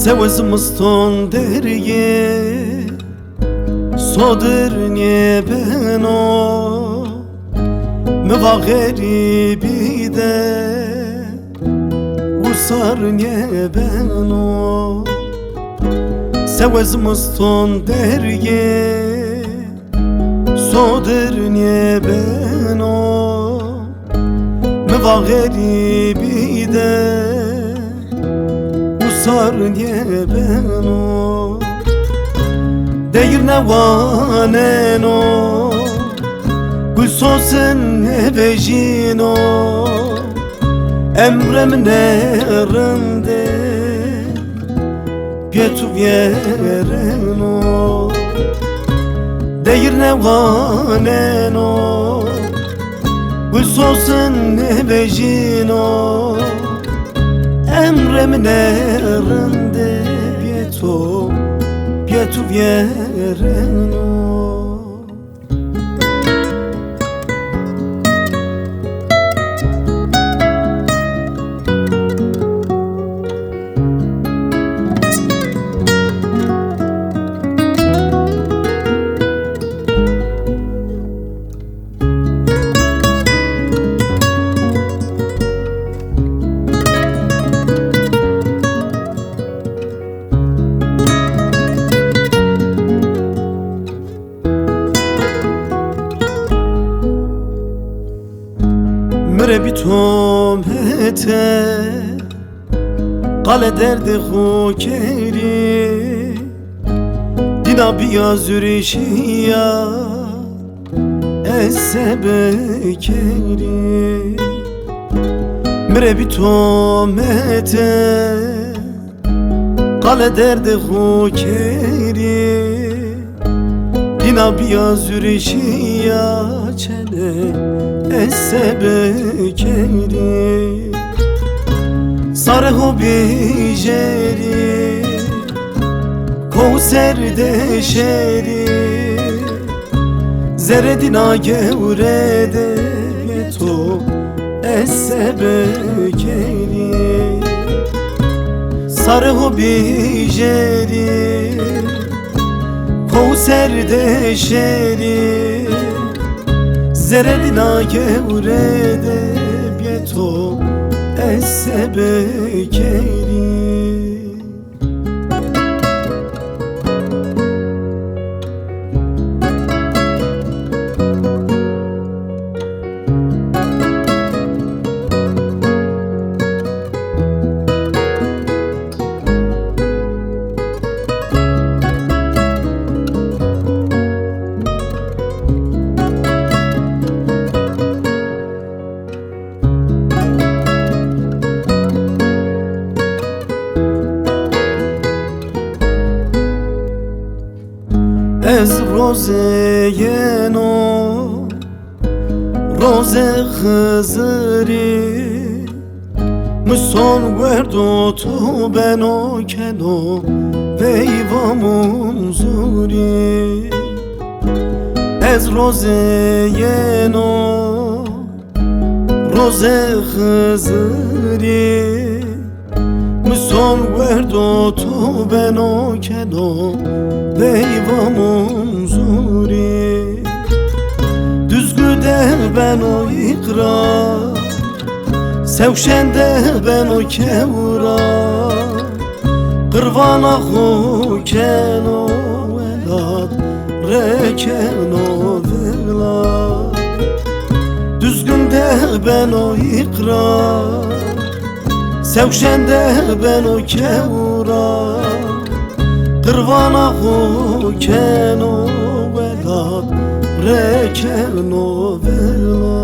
سوز مستون درگه صادر نیه بنا موا غریبی ده و سار نیه بنا سوز مستون درگه صادر نیه بنا موا غریبی ده sarniye beno Deyir nevaneno Gül sosen nebejino Emrem nerinde Pietu viereno Deyir nevaneno Gül sosen nebejino Emrem nerinde Pietu viereno مره بی تومته قال درد خو کری دینا بیا زورشیا اسبکری مره بی تومته قال درد خو کری دینا بیا زورشیا چله اسبکری ساره بیجری کوسر دشری زردینا گورده تو اسبکری ساره بیجری کوسر دشری زردینا گورده تو اسبکری از روزه نو روز خزری مسون وردو تو بنو کنو بیوامون زوری از روزه نو روز خزری مسون وردو تو بنو کنو بیوامون زوری düzgüde ben o ikrar sevşende ben o kevra qırvana xu keno velad rekeno velad düzgünde ben o ikrar sevşende ben o kevra qırvana xu keno velad rekeno velad